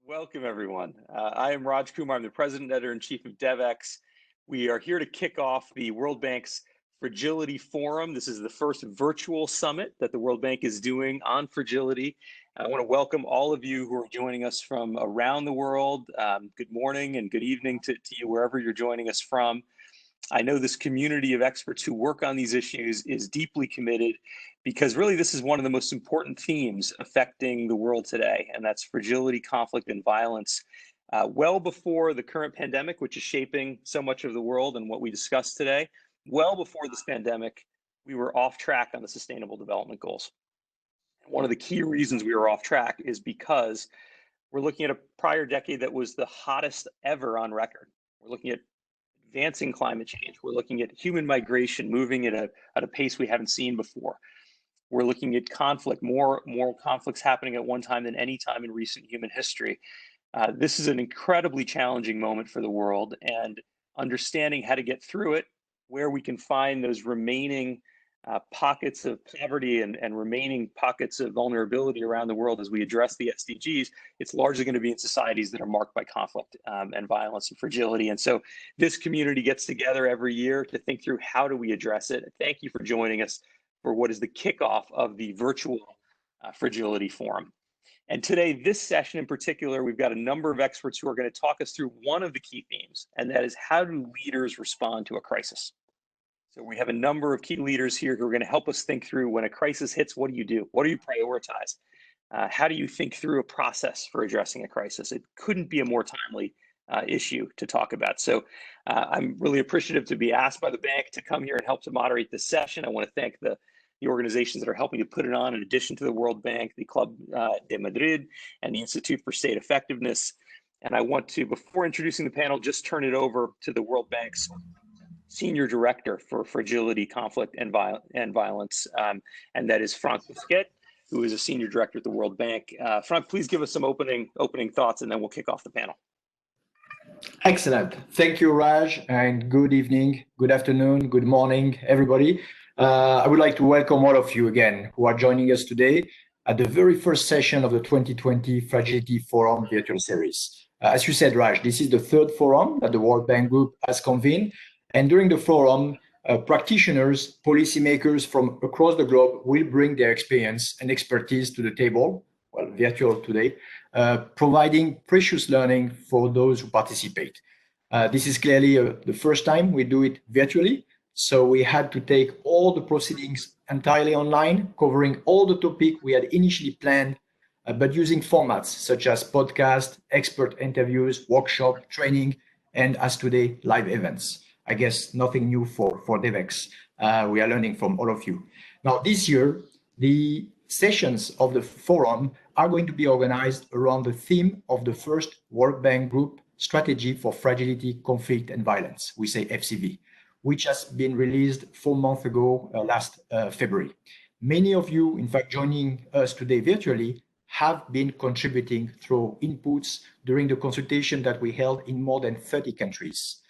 Welcome, everyone. I am Raj Kumar. I'm the President, Editor-in-Chief of DevX. We are here to kick off the World Bank's Fragility Forum. This is the first virtual summit that the World Bank is doing on fragility. I want to welcome all of you who are joining us from around the world. Good morning and good evening to you, wherever you're joining us from. I know this community of experts who work on these issues is deeply committed because really this is one of the most important themes affecting the world today, and that's fragility, conflict, and violence. Well before the current pandemic, which is shaping so much of the world and what we discussed today, well before this pandemic, we were off track on the Sustainable Development Goals. One of the key reasons we were off track is because we're looking at a prior decade that was the hottest ever on record. We're looking at advancing climate change. We're looking at human migration moving at a pace we haven't seen before. We're looking at conflict, more conflicts happening at one time than any time in recent human history. This is an incredibly challenging moment for the world, and understanding how to get through it, where we can find those remaining pockets of poverty and remaining pockets of vulnerability around the world as we address the SDGs, it's largely going to be in societies that are marked by conflict and violence and fragility. And so this community gets together every year to think through how do we address it. Thank you for joining us for what is the kickoff of the virtual Fragility Forum. And today, this session in particular, we've got a number of experts who are going to talk us through one of the key themes, and that is how do leaders respond to a crisis? So we have a number of key leaders here who are going to help us think through when a crisis hits, what do you do? What do you prioritize? How do you think through a process for addressing a crisis? It couldn't be a more timely issue to talk about. So I'm really appreciative to be asked by the bank to come here and help to moderate this session. I want to thank the organizations that are helping to put it on, in addition to the World Bank, the Club de Madrid, and the Institute for State Effectiveness. And I want to, before introducing the panel, just turn it over to the World Bank's Senior Director for Fragility, Conflict, and Violence, and that is Franck Bousquet, who is a Senior Director at the World Bank. Franck, please give us some opening thoughts, and then we'll kick off the panel. Excellent. Thank you, Raj, and good evening, good afternoon, good morning, everybody. I would like to welcome all of you again who are joining us today at the very first session of the 2020 Fragility Forum virtual series. As you said, Raj, this is the third forum that the World Bank Group has convened. And during the forum, practitioners, policymakers from across the globe will bring their experience and expertise to the table, well, virtual today, providing precious learning for those who participate. This is clearly the first time we do it virtually, so we had to take all the proceedings entirely online, covering all the topics we had initially planned, but using formats such as podcast, expert interviews, workshop, training, and as today, live events. I guess nothing new for DevX. We are learning from all of you. Now, this year, the sessions of the forum are going to be organized around the theme of the first World Bank Group Strategy for Fragility, Conflict, and Violence, we say FCV, which has been released 4 months ago, last February. Many of you, in fact, joining us today virtually, have been contributing through inputs during the consultation that we held in more than 30 countries.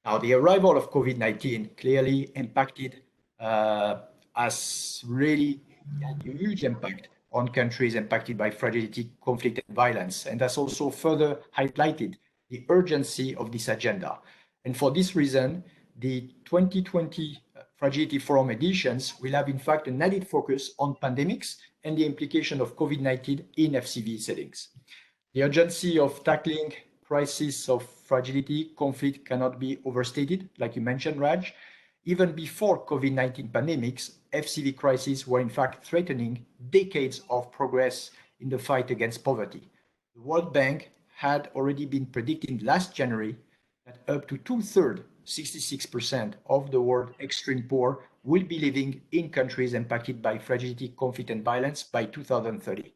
Now, the arrival of COVID-19 clearly impacted has really had a huge impact on countries impacted by fragility, conflict, and violence. And that's also further highlighted the urgency of this agenda. And for this reason, the 2020 Fragility Forum editions will have, in fact, an added focus on pandemics and the implication of COVID-19 in FCV settings. The urgency of tackling crisis of fragility, conflict cannot be overstated, like you mentioned, Raj. Even before COVID-19 pandemics, FCV crises were in fact threatening decades of progress in the fight against poverty. The World Bank had already been predicting last January that up to 2/3, 66% of the world extreme poor will be living in countries impacted by fragility, conflict, and violence by 2030.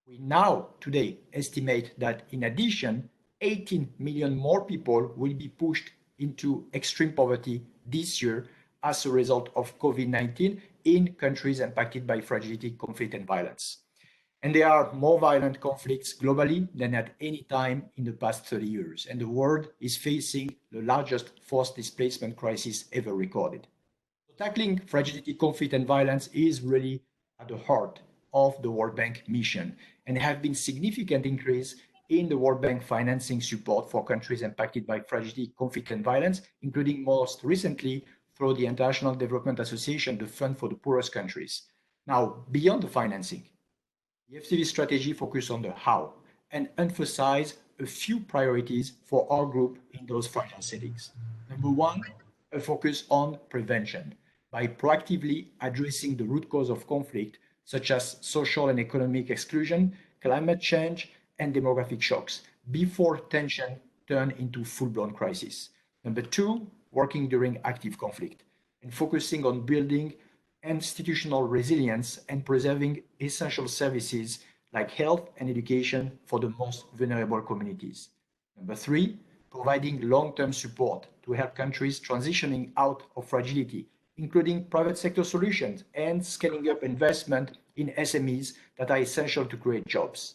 We now today estimate that in addition, 18 million more people will be pushed into extreme poverty this year as a result of COVID-19 in countries impacted by fragility, conflict, and violence. And there are more violent conflicts globally than at any time in the past 30 years. And the world is facing the largest forced displacement crisis ever recorded. So tackling fragility, conflict, and violence is really at the heart of the World Bank mission, and have been significant increase in the World Bank financing support for countries impacted by fragility, conflict, and violence, including most recently through the International Development Association, the Fund for the Poorest Countries. Now, beyond the financing, the FCV strategy focuses on the how and emphasize a few priorities for our group in those fragile settings. Number one, a focus on prevention by proactively addressing the root cause of conflict, such as social and economic exclusion, climate change, and demographic shocks, before tension turn into full-blown crisis. Number two, working during active conflict and focusing on building institutional resilience and preserving essential services like health and education for the most vulnerable communities. Number three, providing long-term support to help countries transitioning out of fragility, including private sector solutions and scaling up investment in SMEs that are essential to create jobs.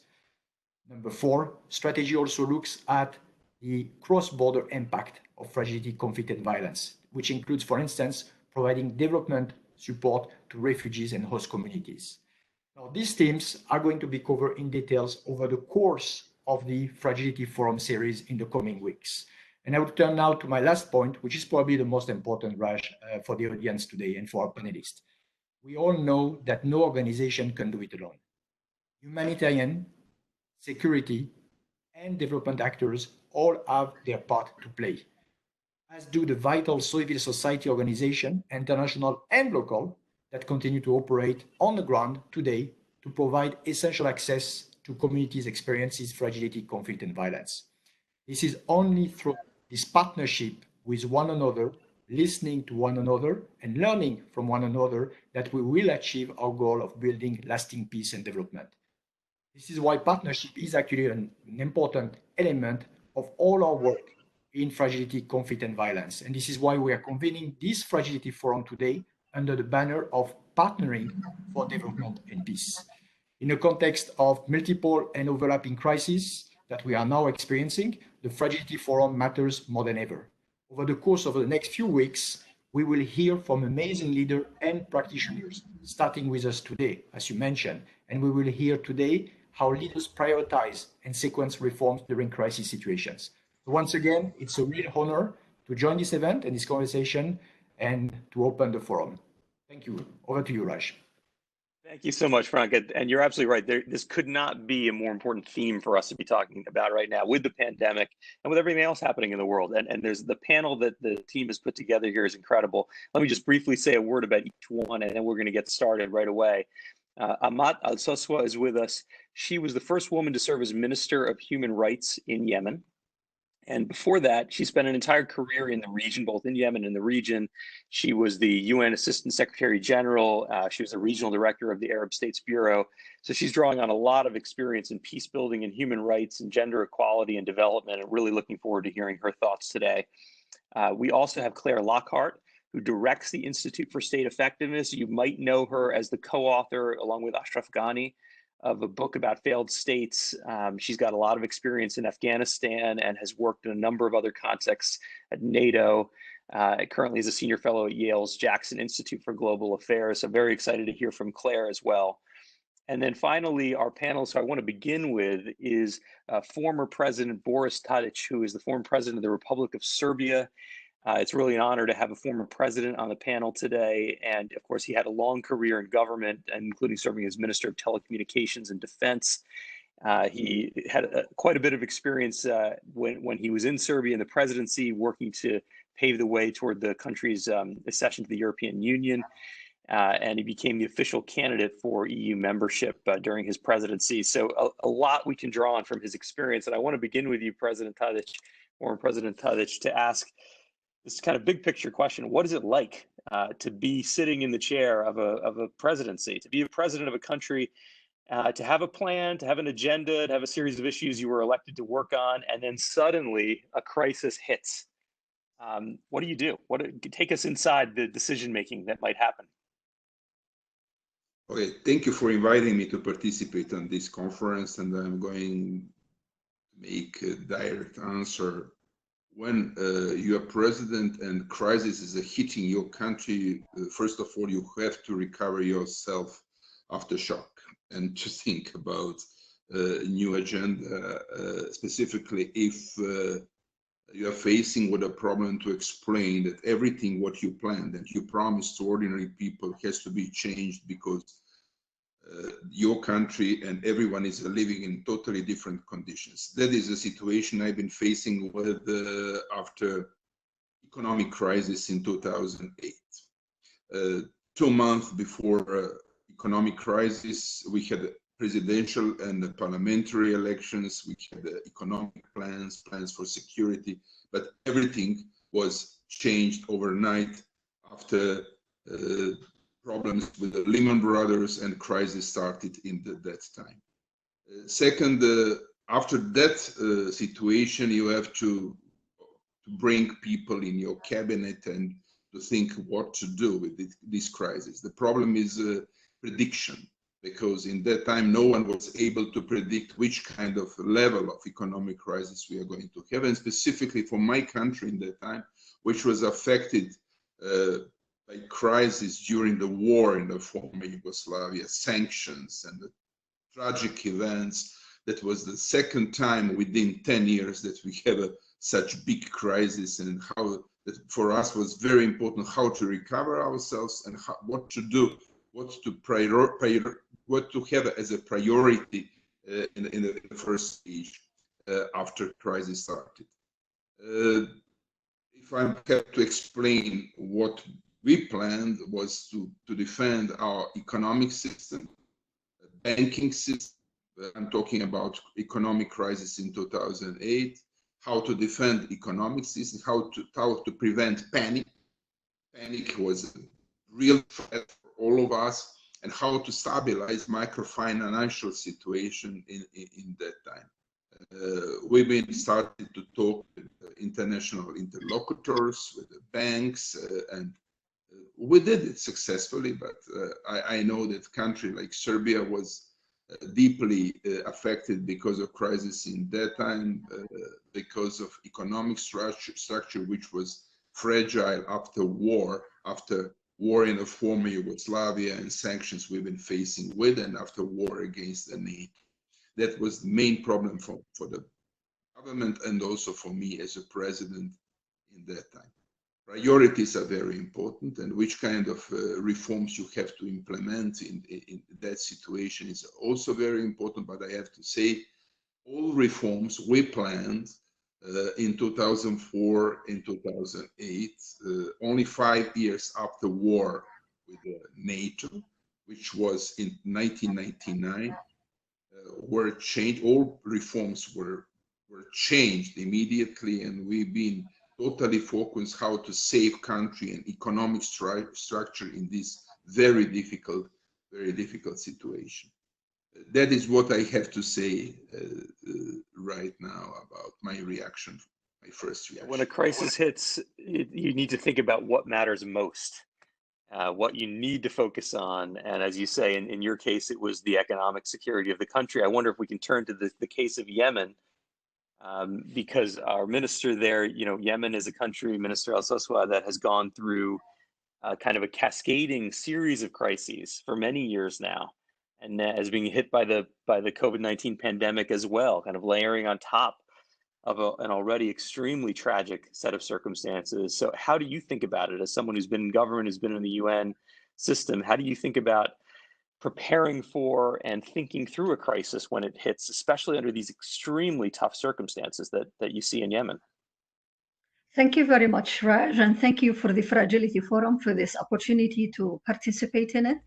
Number four, strategy also looks at the cross-border impact of fragility, conflict, and violence, which includes, for instance, providing development support to refugees and host communities. Now, these themes are going to be covered in details over the course of the Fragility Forum series in the coming weeks. And I will turn now to my last point, which is probably the most important, Raj, for the audience today and for our panelists. We all know that no organization can do it alone. Humanitarian, security, and development actors all have their part to play, as do the vital civil society organizations, international and local, that continue to operate on the ground today to provide essential access to communities experiences fragility, conflict, and violence. This is only through this partnership with one another, listening to one another, and learning from one another that we will achieve our goal of building lasting peace and development. This is why partnership is actually an important element of all our work in fragility, conflict, and violence. And this is why we are convening this Fragility Forum today under the banner of Partnering for Development and Peace. In a context of multiple and overlapping crises that we are now experiencing, the Fragility Forum matters more than ever. Over the course of the next few weeks, we will hear from amazing leaders and practitioners, starting with us today, as you mentioned, and we will hear today how leaders prioritize and sequence reforms during crisis situations. So once again, it's a real honor to join this event and this conversation and to open the forum. Thank you. Over to you, Raj. Thank you so much, Franck. And you're absolutely right. This could not be a more important theme for us to be talking about right now with the pandemic and with everything else happening in the world. And there's the panel that the team has put together here is incredible. Let me just briefly say a word about each one, and then we're going to get started right away. Amat Alsoswa is with us. She was the first woman to serve as Minister of Human Rights in Yemen. And before that, she spent an entire career in the region, both in Yemen and the region. She was the UN Assistant Secretary General. She was the Regional Director of the Arab States Bureau. So she's drawing on a lot of experience in peace building and human rights and gender equality and development, and really looking forward to hearing her thoughts today. We also have Claire Lockhart, who directs the Institute for State Effectiveness. You might know her as the co-author, along with Ashraf Ghani, of a book about failed states. She's got a lot of experience in Afghanistan and has worked in a number of other contexts at NATO. Currently is a senior fellow at Yale's Jackson Institute for Global Affairs. So very excited to hear from Claire as well. And then finally, our panel, so I want to begin with, is former President Boris Tadić, who is the former president of the Republic of Serbia. It's really an honor to have a former president on the panel today. And of course, he had a long career in government, including serving as Minister of Telecommunications and Defense. He had quite a bit of experience when he was in Serbia in the presidency, working to pave the way toward the country's accession to the European Union. And he became the official candidate for EU membership during his presidency. So a lot we can draw on from his experience. And I want to begin with you, President Tadić, former President Tadić, to ask this kind of big picture question. What is it like to be sitting in the chair of a presidency, to be a president of a country, to have a plan, to have an agenda, to have a series of issues you were elected to work on, and then suddenly a crisis hits? What do you do? Take us inside the decision-making that might happen. Okay, thank you for inviting me to participate on this conference, and I'm going to make a direct answer. When you are president and crisis is hitting your country, first of all, you have to recover yourself after shock and to think about new agenda, specifically if you are facing with a problem, to explain that everything what you planned and you promised to ordinary people has to be changed because your country and everyone is living in totally different conditions. That is a situation I've been facing with after economic crisis in 2008. 2 months before economic crisis, we had presidential and parliamentary elections. We had economic plans for security, but everything was changed overnight after problems with the Lehman Brothers and crisis started in that time. Second, after that situation, you have to bring people in your cabinet and to think what to do with this crisis. The problem is prediction, because in that time no one was able to predict which kind of level of economic crisis we are going to have, and specifically for my country in that time, which was affected by crisis during the war in the former Yugoslavia, sanctions and the tragic events. That was the second time within 10 years that we have such big crisis, and how that for us was very important how to recover ourselves and what to do, what to have as a priority in the first stage after crisis started. If I have to explain what we planned, was to defend our economic system, banking system. I'm talking about economic crisis in 2008, how to defend economic system, how to prevent panic. Panic was a real threat for all of us, and how to stabilize microfinancial situation in that time. We've been starting to talk with international interlocutors, with the banks, and we did it successfully, but I know that country like Serbia was deeply affected because of crisis in that time, because of economic structure which was fragile after war in the former Yugoslavia and sanctions we've been facing with, and after war against the NATO. That was the main problem for the government and also for me as a president in that time. Priorities are very important, and which kind of reforms you have to implement in that situation is also very important. But I have to say, all reforms we planned in 2004, in 2008, only 5 years after war with NATO, which was in 1999, were changed. All reforms were changed immediately, and we've been totally focused how to save country and economic structure in this very difficult situation. That is what I have to say right now about my reaction, my first reaction. When a crisis hits, you need to think about what matters most, what you need to focus on. And as you say, in your case, it was the economic security of the country. I wonder if we can turn to the case of Yemen, because our minister there, Yemen is a country, Minister Alsoswa, that has gone through kind of a cascading series of crises for many years now, and is being hit by the COVID-19 pandemic as well, kind of layering on top of an already extremely tragic set of circumstances. So how do you think about it as someone who's been in government, who's been in the UN system? How do you think about preparing for and thinking through a crisis when it hits, especially under these extremely tough circumstances that you see in Yemen? Thank you very much, Raj, and thank you for the Fragility Forum for this opportunity to participate in it.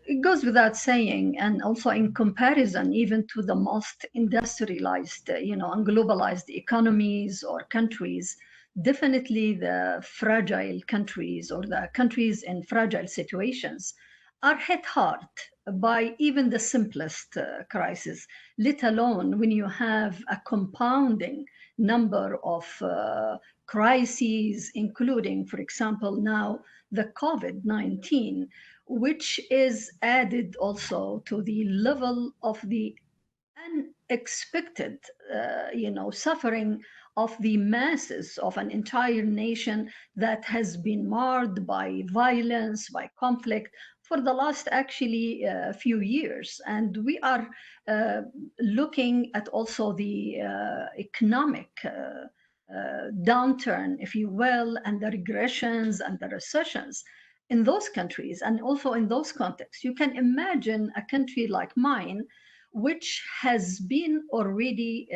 It goes without saying, and also in comparison even to the most industrialized, and globalized economies or countries, definitely the fragile countries or the countries in fragile situations are hit hard by even the simplest crisis, let alone when you have a compounding number of crises, including, for example, now the COVID-19, which is added also to the level of the unexpected, suffering of the masses of an entire nation that has been marred by violence, by conflict for the last actually few years. And we are looking at also the economic downturn, if you will, and the regressions and the recessions in those countries and also in those contexts. You can imagine a country like mine, which has been already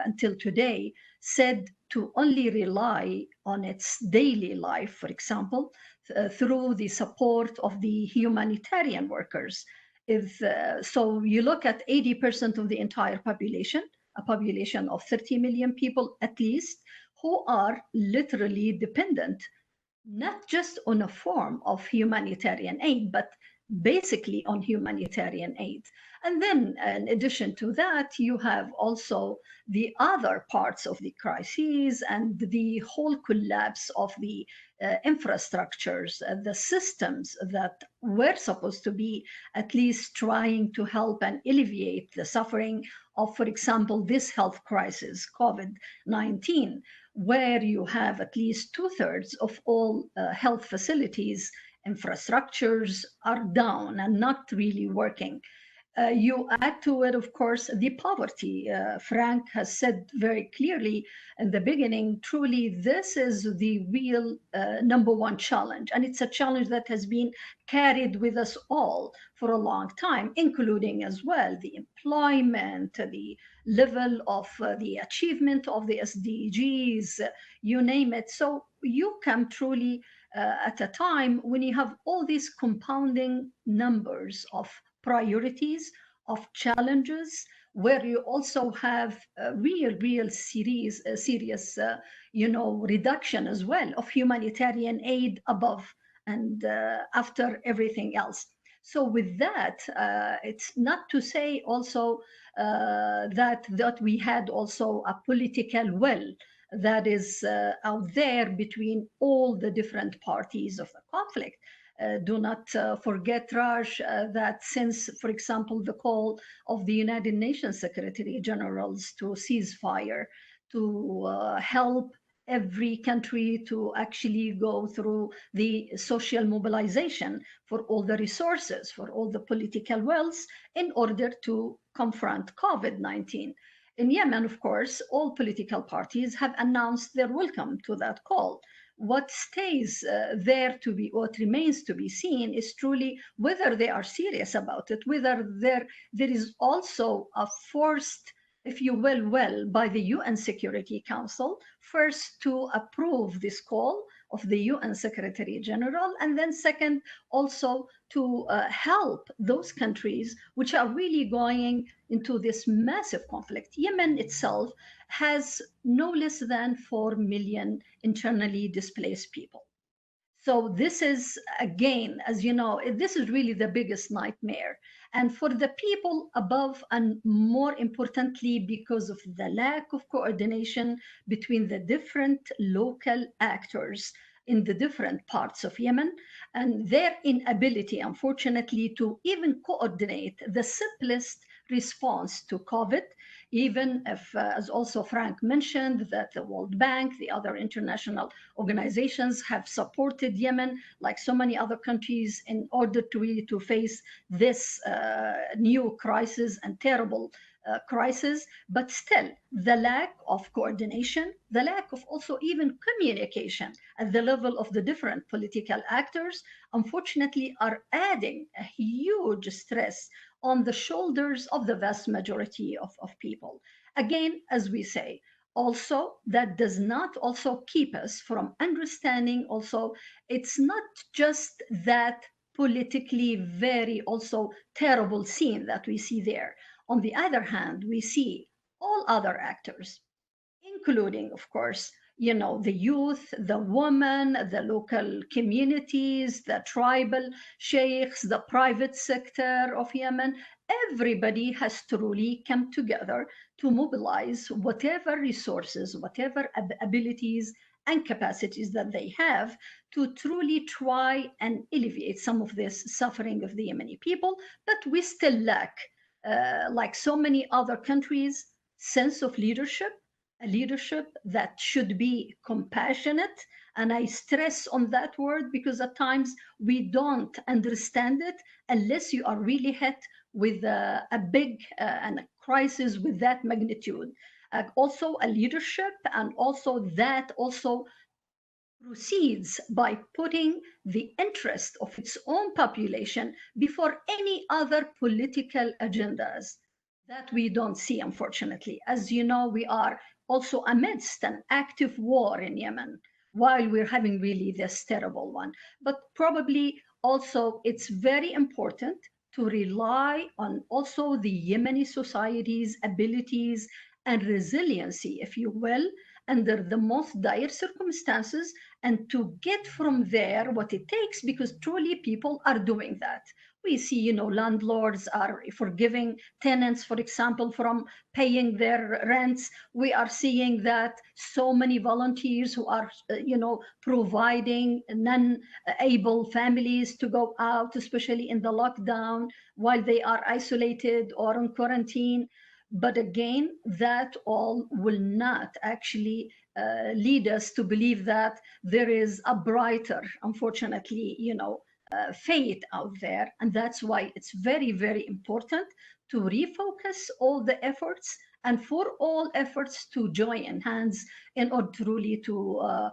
until today said to only rely on its daily life, for example, through the support of the humanitarian workers. So you look at 80% of the entire population, a population of 30 million people at least, who are literally dependent not just on a form of humanitarian aid, but basically on humanitarian aid. And then in addition to that, you have also the other parts of the crises and the whole collapse of the infrastructures, the systems that were supposed to be at least trying to help and alleviate the suffering of, for example, this health crisis, COVID-19, where you have at least 2/3 of all health facilities, infrastructures are down and not really working. You add to it, of course, the poverty. Franck has said very clearly in the beginning, truly, this is the real number one challenge. And it's a challenge that has been carried with us all for a long time, including as well the employment, the level of the achievement of the SDGs, you name it. So you come truly at a time when you have all these compounding numbers of priorities, of challenges, where you also have a real serious reduction as well of humanitarian aid above and after everything else. So with that, it's not to say also that we had also a political will that is out there between all the different parties of the conflict. Do not forget, Raj, that since, for example, the call of the United Nations Secretary Generals to cease fire, to help every country to actually go through the social mobilization for all the resources, for all the political wills in order to confront COVID-19. In Yemen, of course, all political parties have announced their welcome to that call. What stays what remains to be seen is truly whether they are serious about it, whether there is also a forced, if you will, by the UN Security Council, first to approve this call of the UN Secretary General, and then second, also to help those countries which are really going into this massive conflict. Yemen itself has no less than 4 million internally displaced people. So this is, again, as you know, this is really the biggest nightmare. And for the people above, and more importantly, because of the lack of coordination between the different local actors in the different parts of Yemen, and their inability, unfortunately, to even coordinate the simplest response to COVID, even if, as also Franck mentioned, that the World Bank, the other international organizations have supported Yemen, like so many other countries, in order to really to face this new crisis and terrible crisis. But still, the lack of coordination, the lack of also even communication at the level of the different political actors, unfortunately, are adding a huge stress on the shoulders of the vast majority of people. Again, as we say, also that does not also keep us from understanding also it's not just that politically very also terrible scene that we see there. On the other hand, we see all other actors, including, of course, the youth, the women, the local communities, the tribal sheikhs, the private sector of Yemen. Everybody has truly come together to mobilize whatever resources, whatever abilities and capacities that they have to truly try and alleviate some of this suffering of the Yemeni people. But we still lack, like so many other countries, sense of leadership, a leadership that should be compassionate And I stress on that word because at times we don't understand it unless you are really hit with a big and a crisis with that magnitude. Also a leadership, and also that also proceeds by putting the interest of its own population before any other political agendas that we don't see, unfortunately. As you know, we are also amidst an active war in Yemen while we're having really this terrible one. But probably also it's very important to rely on also the Yemeni society's abilities and resiliency, if you will, under the most dire circumstances, and to get from there what it takes, because truly people are doing that. We see, landlords are forgiving tenants, for example, from paying their rents. We are seeing that so many volunteers who are, providing non-able families to go out, especially in the lockdown, while they are isolated or on quarantine. But again, that all will not actually lead us to believe that there is a brighter, unfortunately, fate out there. And that's why it's very, very important to refocus all the efforts and for all efforts to join hands in order truly to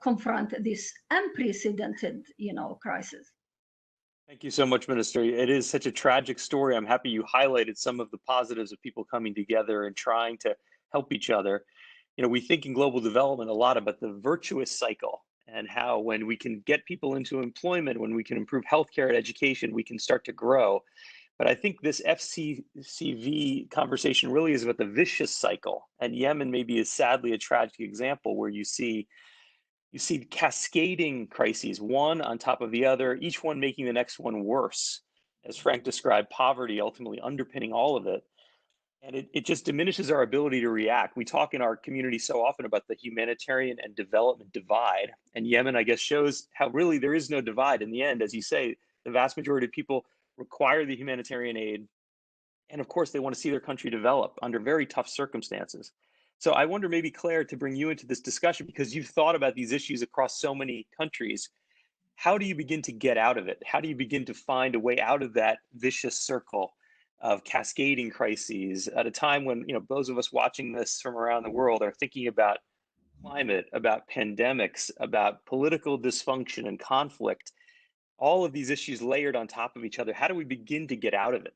confront this unprecedented, crisis. Thank you so much, Minister. It is such a tragic story. I'm happy you highlighted some of the positives of people coming together and trying to help each other. We think in global development a lot about the virtuous cycle and how when we can get people into employment, when we can improve healthcare and education, we can start to grow. But I think this FCCV conversation really is about the vicious cycle. And Yemen maybe is sadly a tragic example where you see cascading crises, one on top of the other, each one making the next one worse. As Franck described, poverty ultimately underpinning all of it. And it just diminishes our ability to react. We talk in our community so often about the humanitarian and development divide. And Yemen, I guess, shows how really there is no divide. In the end, as you say, the vast majority of people require the humanitarian aid. And of course, they want to see their country develop under very tough circumstances. So I wonder, maybe Claire, to bring you into this discussion, because you've thought about these issues across so many countries. How do you begin to get out of it? How do you begin to find a way out of that vicious circle of cascading crises at a time when, those of us watching this from around the world are thinking about climate, about pandemics, about political dysfunction and conflict, all of these issues layered on top of each other? How do we begin to get out of it?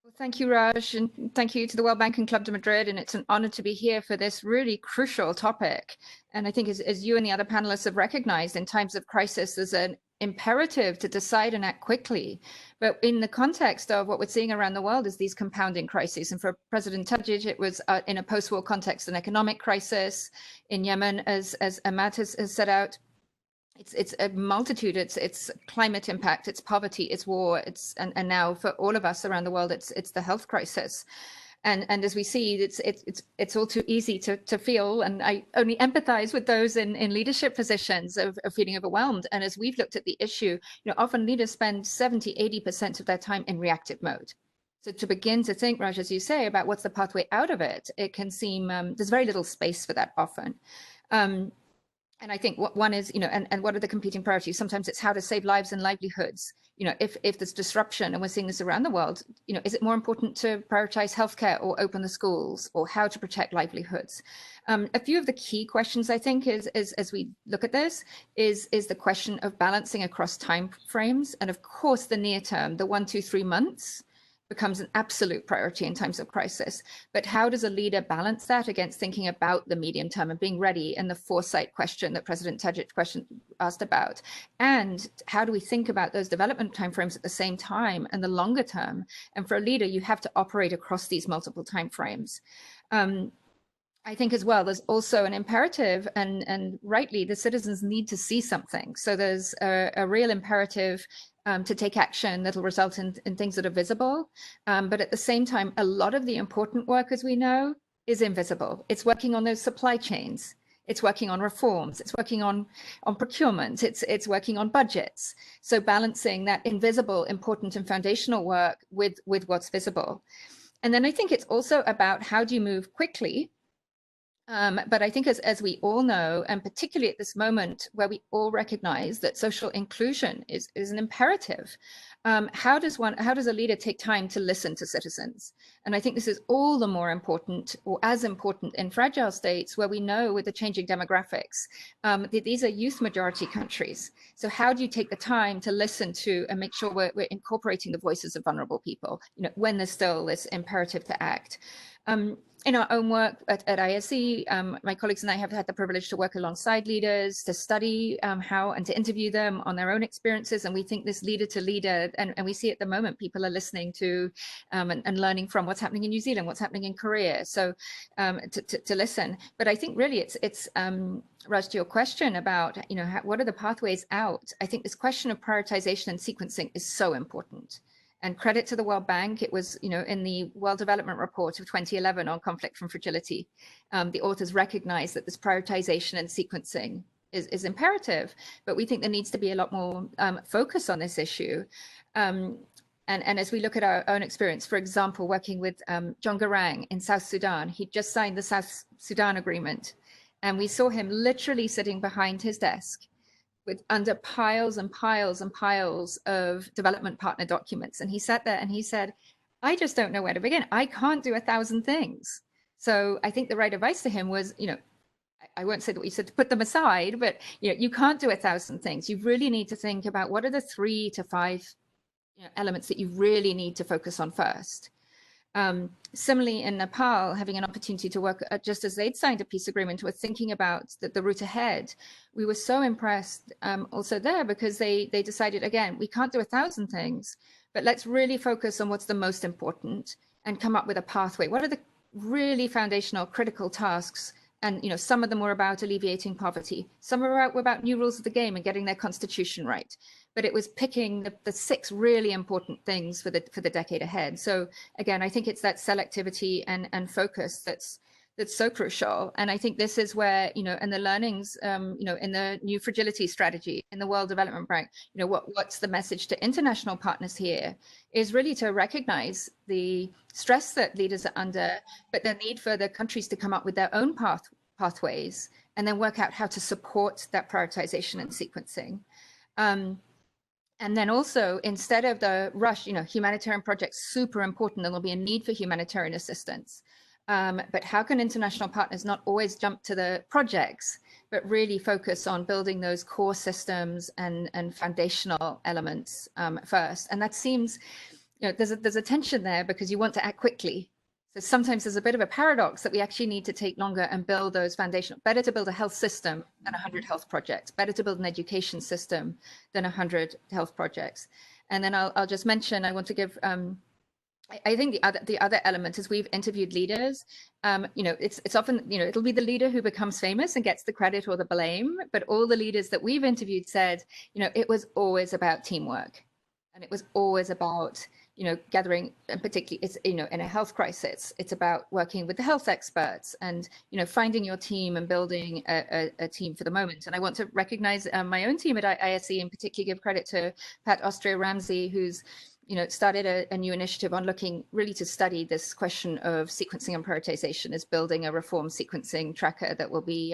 Well, thank you, Raj, and thank you to the World Bank and Club de Madrid. And it's an honor to be here for this really crucial topic. And I think as you and the other panelists have recognized, in times of crisis, there's an imperative to decide and act quickly. But in the context of what we're seeing around the world is these compounding crises. And for President Tadić, it was in a post-war context, an economic crisis. In Yemen, as Amat has set out, it's a multitude. It's climate impact, it's poverty, it's war, and now for all of us around the world, it's the health crisis. And as we see, it's all too easy to feel, and I only empathize with those in leadership positions of feeling overwhelmed. And as we've looked at the issue, often leaders spend 70-80% of their time in reactive mode. So to begin to think, Raj, as you say, about what's the pathway out of it, it can seem there's very little space for that often. And I think one is, and what are the competing priorities? Sometimes it's how to save lives and livelihoods. If there's disruption, and we're seeing this around the world, is it more important to prioritize healthcare or open the schools, or how to protect livelihoods? A few of the key questions, I think, is as we look at this, is the question of balancing across time frames. And of course, the near term, the 1, 2, 3 months, becomes an absolute priority in times of crisis. But how does a leader balance that against thinking about the medium term and being ready, and the foresight question that President Tadić asked about? And how do we think about those development timeframes at the same time and the longer term? And for a leader, you have to operate across these multiple timeframes. I think as well, there's also an imperative, and rightly, the citizens need to see something. So there's a real imperative to take action that'll result in things that are visible. But at the same time, a lot of the important work, as we know, is invisible. It's working on those supply chains. It's working on reforms. It's working on procurement. It's working on budgets. So balancing that invisible, important and foundational work with what's visible. And then I think it's also about how do you move quickly But I think as we all know, and particularly at this moment where we all recognize that social inclusion is an imperative, how does a leader take time to listen to citizens? And I think this is all the more important, or as important, in fragile states where we know with the changing demographics that these are youth majority countries. So how do you take the time to listen to and make sure we're incorporating the voices of vulnerable people, when there's still this imperative to act? In our own work at ISE, my colleagues and I have had the privilege to work alongside leaders, to study how and to interview them on their own experiences. And we think this leader to leader, and we see at the moment people are listening to and learning from what's happening in New Zealand, what's happening in Korea. So to listen. But I think really it's Raj, to your question about, what are the pathways out? I think this question of prioritization and sequencing is so important. And credit to the World Bank, it was, in the World Development Report of 2011 on conflict from fragility, the authors recognized that this prioritization and sequencing is imperative, but we think there needs to be a lot more focus on this issue. And as we look at our own experience, for example, working with John Garang in South Sudan, he just signed the South Sudan agreement, and we saw him literally sitting behind his desk under piles and piles and piles of development partner documents. And he sat there and he said, I just don't know where to begin. I can't do 1,000 things. So I think the right advice to him was, I won't say that we said to put them aside, but you can't do 1,000 things. You really need to think about what are the 3 to 5 elements that you really need to focus on first. Similarly, in Nepal, having an opportunity to work just as they'd signed a peace agreement, we're thinking about the route ahead. We were so impressed also there because they decided, again, we can't do 1,000 things, but let's really focus on what's the most important and come up with a pathway. What are the really foundational critical tasks? And some of them were about alleviating poverty. Some were about new rules of the game and getting their constitution right. But it was picking the 6 really important things for the decade ahead. So again, I think it's that selectivity and focus that's so crucial. And I think this is where, and the learnings, in the new fragility strategy, in the World Development Bank, what's the message to international partners here is really to recognize the stress that leaders are under, but the need for the countries to come up with their own pathways and then work out how to support that prioritization and sequencing. And then also, instead of the rush, humanitarian projects, super important, and there'll be a need for humanitarian assistance. But how can international partners not always jump to the projects, but really focus on building those core systems and foundational elements first? And that seems, there's a tension there because you want to act quickly. So sometimes there's a bit of a paradox that we actually need to take longer and build those foundational. Better to build a health system than 100 health projects. Better to build an education system than 100 health projects. And then I'll just mention, I want to give, I think the other element is we've interviewed leaders. It's often, it'll be the leader who becomes famous and gets the credit or the blame. But all the leaders that we've interviewed said, it was always about teamwork, and it was always about gathering, and particularly it's, in a health crisis, it's about working with the health experts and, finding your team and building a team for the moment. And I want to recognize my own team at ISE, and particularly give credit to Pat Austria-Ramsey, who's, started a new initiative on looking really to study this question of sequencing and prioritization, is building a reform sequencing tracker that will be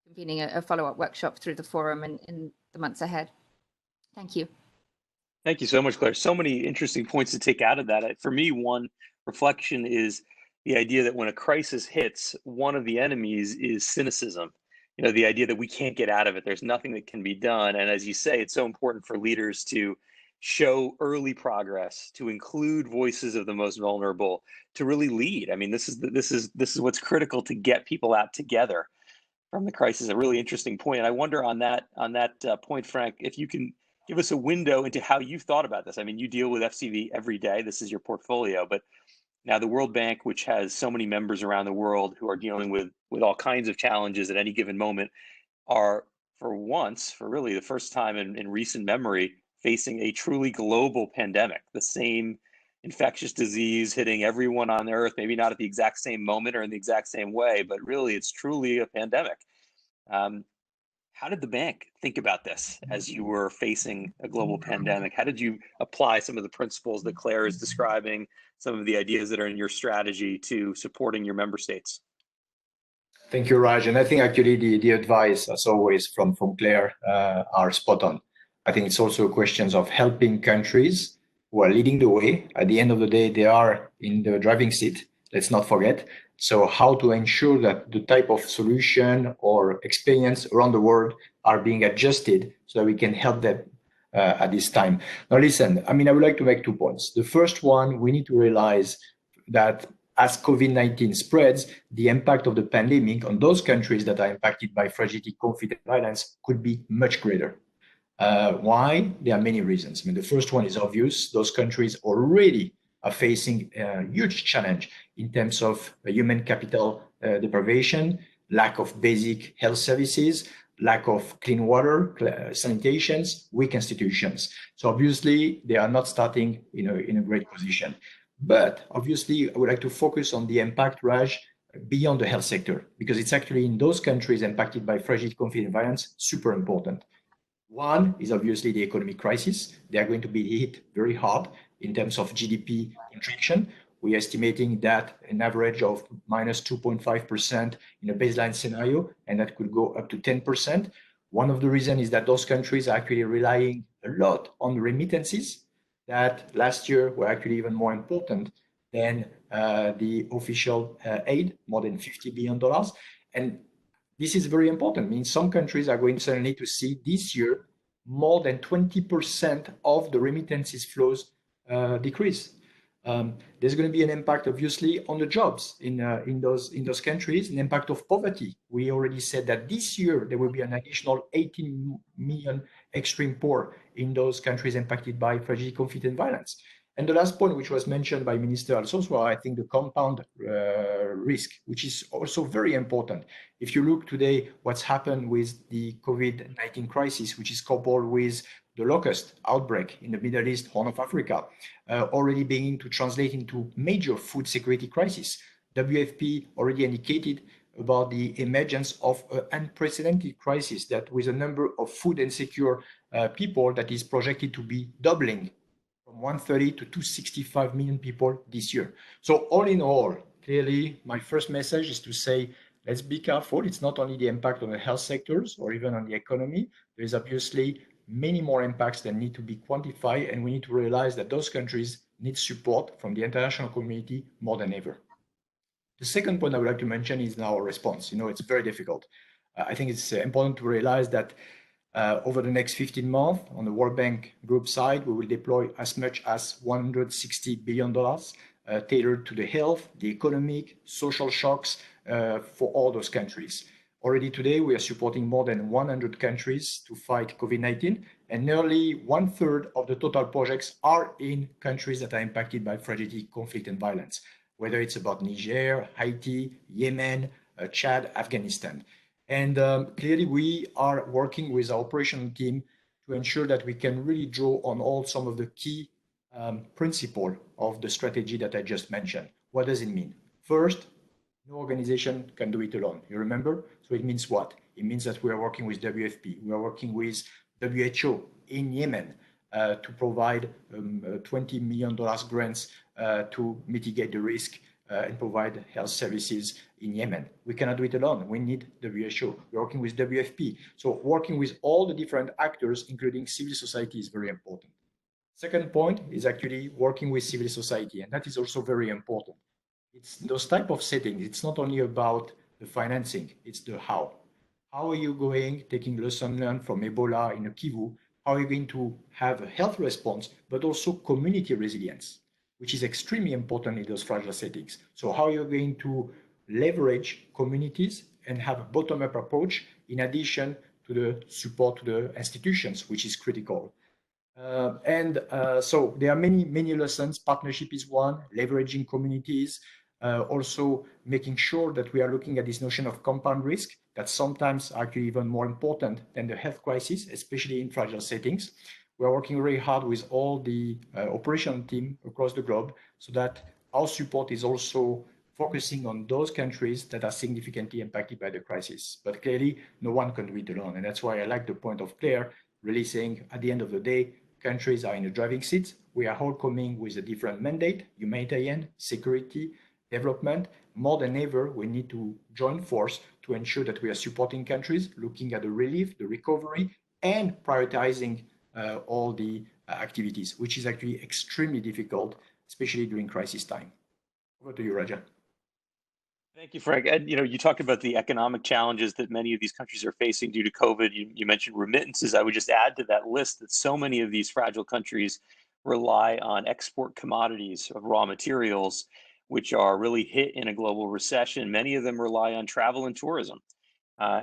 convening a follow-up workshop through the forum in the months ahead. Thank you. Thank you so much, Claire. So many interesting points to take out of that. For me, one reflection is the idea that when a crisis hits, one of the enemies is cynicism. The idea that we can't get out of it. There's nothing that can be done. And as you say, it's so important for leaders to show early progress, to include voices of the most vulnerable, to really lead. I mean, this is what's critical to get people out together from the crisis. A really interesting point. And I wonder on that point, Franck, if you can give us a window into how you've thought about this. I mean, you deal with FCV every day. This is your portfolio, but now the World Bank, which has so many members around the world who are dealing with all kinds of challenges at any given moment, are for really the first time in recent memory, facing a truly global pandemic, the same infectious disease hitting everyone on Earth, maybe not at the exact same moment or in the exact same way, but really it's truly a pandemic. How did the bank think about this as you were facing a global pandemic? How did you apply some of the principles that Claire is describing, some of the ideas that are in your strategy to supporting your member states? Thank you, Raj. And I think actually the advice, as always, from Claire are spot on. I think it's also questions of helping countries who are leading the way. At the end of the day, they are in the driving seat. Let's not forget. So how to ensure that the type of solution or experience around the world are being adjusted so that we can help them at this time. Now, listen, I mean, I would like to make 2 points. The first one, we need to realize that as COVID-19 spreads, the impact of the pandemic on those countries that are impacted by fragility, conflict, and violence could be much greater. Why? There are many reasons. I mean, the first one is obvious. Those countries already are facing a huge challenge in terms of human capital deprivation, lack of basic health services, lack of clean water, sanitations, weak institutions. So obviously, they are not starting in a great position. But obviously, I would like to focus on the impact, Raj, beyond the health sector, because it's actually in those countries impacted by fragility, conflict, and violence, super important. One is obviously the economic crisis. They are going to be hit very hard in terms of GDP contraction. We're estimating that an average of minus 2.5% in a baseline scenario, and that could go up to 10%. One of the reasons is that those countries are actually relying a lot on remittances that last year were actually even more important than the official aid, more than $50 billion. And this is very important. I mean, some countries are going suddenly to see this year more than 20% of the remittances flows decrease. There's going to be an impact, obviously, on the jobs in those countries, an impact of poverty. We already said that this year there will be an additional 18 million extreme poor in those countries impacted by fragility, conflict, and violence. And the last point, which was mentioned by Minister Alsoswa, I think the compound risk, which is also very important. If you look today, what's happened with the COVID-19 crisis, which is coupled with the locust outbreak in the Middle East, Horn of Africa, already beginning to translate into major food security crisis. WFP already indicated about the emergence of an unprecedented crisis that with a number of food insecure people that is projected to be doubling from 130 to 265 million people this year. So all in all, clearly, my first message is to say, let's be careful. It's not only the impact on the health sectors or even on the economy. There is obviously many more impacts that need to be quantified, and we need to realize that those countries need support from the international community more than ever. The second point I would like to mention is our response. It's very difficult. I think it's important to realize that over the next 15 months, on the World Bank Group side, we will deploy as much as $160 billion tailored to the health, the economic, social shocks for all those countries. Already today, we are supporting more than 100 countries to fight COVID-19, and nearly 1/3 of the total projects are in countries that are impacted by fragility, conflict, and violence, whether it's about Niger, Haiti, Yemen, Chad, Afghanistan. And clearly, we are working with our operational team to ensure that we can really draw on all some of the key principles of the strategy that I just mentioned. What does it mean? First, no organization can do it alone. You remember? So it means what? It means that we are working with WFP. We are working with WHO in Yemen to provide $20 million grants to mitigate the risk and provide health services in Yemen. We cannot do it alone. We need WHO. We're working with WFP. So working with all the different actors, including civil society, is very important. Second point is actually working with civil society, and that is also very important. It's those type of settings. It's not only about the financing, it's the how. How are you going, taking lessons learned from Ebola in a Kivu, how are you going to have a health response, but also community resilience, which is extremely important in those fragile settings. So how are you going to leverage communities and have a bottom-up approach in addition to the support to the institutions, which is critical. So there are many lessons. Partnership is one, leveraging communities, also making sure that we are looking at this notion of compound risk that sometimes are actually even more important than the health crisis, especially in fragile settings. We are working very hard with all the operational team across the globe so that our support is also focusing on those countries that are significantly impacted by the crisis. But clearly, no one can do it alone. And that's why I like the point of Claire really saying at the end of the day, countries are in the driving seat. We are all coming with a different mandate, humanitarian, security, development. More than ever, we need to join force to ensure that we are supporting countries, looking at the relief, the recovery, and prioritizing all the activities, which is actually extremely difficult, especially during crisis time. Over to you, Raja. Thank you, Frank. And you talked about the economic challenges that many of these countries are facing due to COVID. You mentioned remittances. I would just add to that list that so many of these fragile countries rely on export commodities of raw materials, which are really hit in a global recession. Many of them rely on travel and tourism.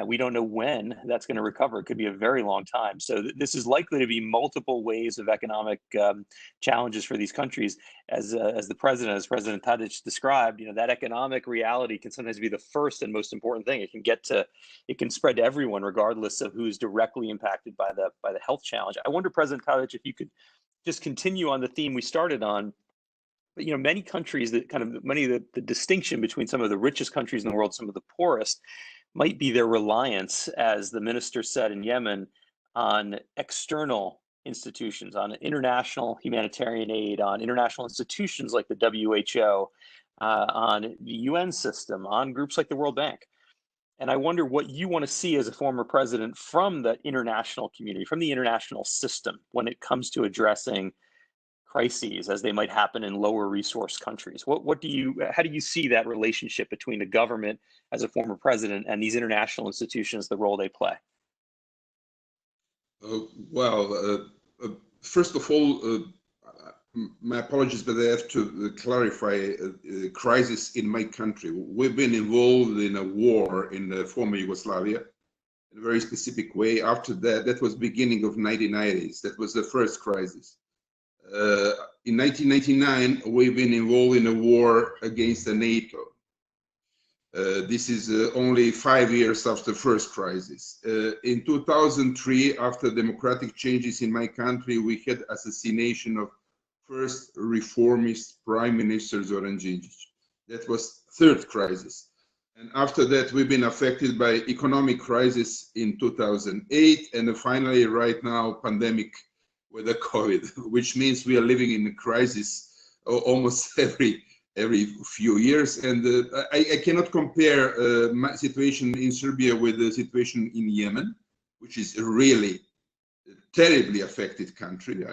We don't know when that's going to recover. It could be a very long time. So this is likely to be multiple waves of economic challenges for these countries. As President Tadić described, that economic reality can sometimes be the first and most important thing. It can spread to everyone, regardless of who's directly impacted by the health challenge. I wonder, President Tadić, if you could just continue on the theme we started on. But many countries that the distinction between some of the richest countries in the world, some of the poorest, might be their reliance, as the minister said in Yemen, on external institutions, on international humanitarian aid, on international institutions like the WHO, on the UN system, on groups like the World Bank. And I wonder what you want to see as a former president from the international community, from the international system, when it comes to addressing crises as they might happen in lower resource countries. How do you see that relationship between the government as a former president and these international institutions, the role they play? First of all, my apologies, but I have to clarify crisis in my country. We've been involved in a war in the former Yugoslavia in a very specific way. After that, that was beginning of 1990s. That was the first crisis. In 1999, we've been involved in a war against the NATO. This is only 5 years after the first crisis. In 2003, after democratic changes in my country, we had assassination of first reformist Prime Minister Zoran Đinđić. That was third crisis. And after that, we've been affected by economic crisis in 2008, and finally, right now, pandemic with the COVID, which means we are living in a crisis almost every few years. And I cannot compare my situation in Serbia with the situation in Yemen, which is a really terribly affected country.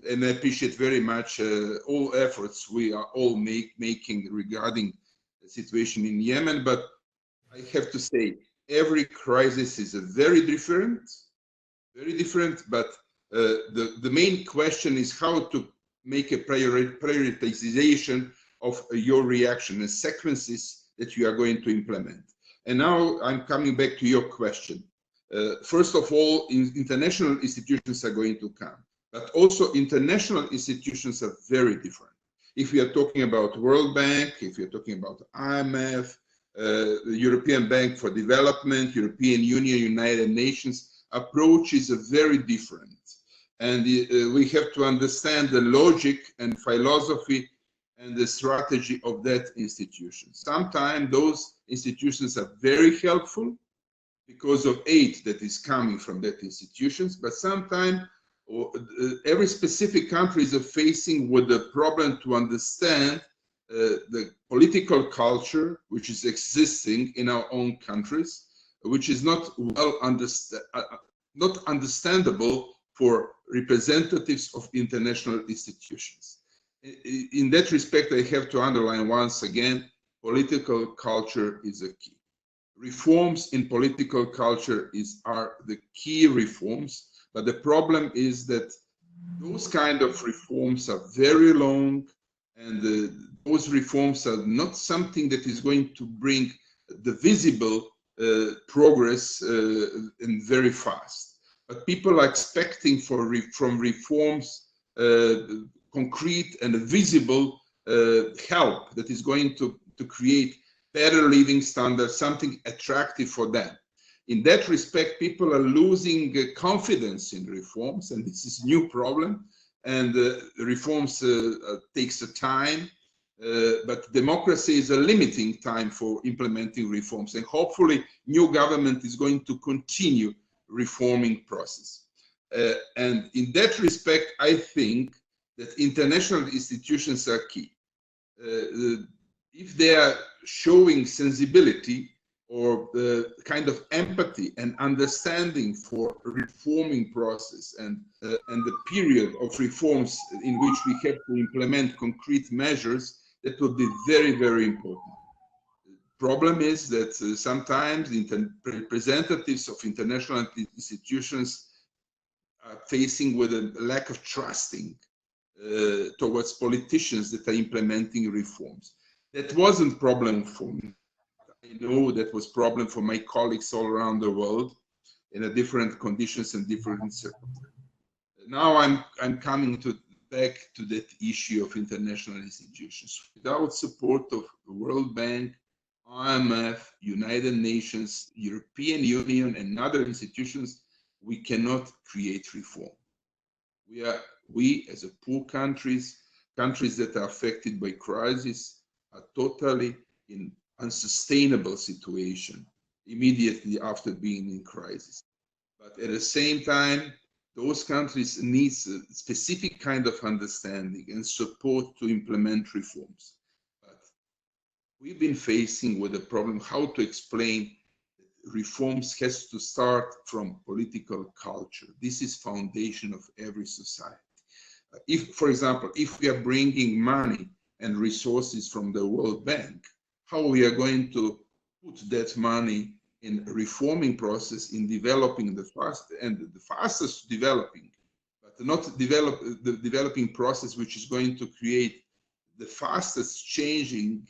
And I appreciate very much all efforts we are all making regarding the situation in Yemen. But I have to say, every crisis is very different, but the main question is how to make a prioritization of your reaction and sequences that you are going to implement. And now I'm coming back to your question. First of all, international institutions are going to come, but also international institutions are very different. If we are talking about World Bank, if you're talking about IMF, the European Bank for Development, European Union, United Nations, approaches are very different. And we have to understand the logic and philosophy and the strategy of that institution. Sometimes those institutions are very helpful because of aid that is coming from that institutions, but sometimes every specific country is facing with the problem to understand the political culture which is existing in our own countries, which is not well understandable for representatives of international institutions. In that respect, I have to underline once again, political culture is a key. Reforms in political culture are the key reforms, but the problem is that those kind of reforms are very long, and those reforms are not something that is going to bring the visible progress and very fast. But people are expecting from reforms concrete and visible help that is going to create better living standards, something attractive for them. In that respect, people are losing confidence in reforms, and this is a new problem. And reforms takes a time, but democracy is a limiting time for implementing reforms. And hopefully, new government is going to continue reforming process. And in that respect, I think that international institutions are key. if they are showing sensibility or the kind of empathy and understanding for reforming process and the period of reforms in which we have to implement concrete measures, that would be very, very important. Problem is that sometimes representatives of international institutions are facing with a lack of trusting towards politicians that are implementing reforms. That wasn't problem for me. I know that was problem for my colleagues all around the world in different conditions and different circumstances. Now I'm coming back to that issue of international institutions. Without support of the World Bank, IMF, United Nations, European Union, and other institutions, we cannot create reform. We as a poor countries that are affected by crisis, are totally in unsustainable situation immediately after being in crisis. But at the same time, those countries need a specific kind of understanding and support to implement reforms. But we've been facing with the problem how to explain that reforms has to start from political culture. This is foundation of every society. If, for example, if we are bringing money and resources from the World Bank, how we are going to put that money in reforming process in developing the fastest developing, but not the developing process which is going to create the fastest changing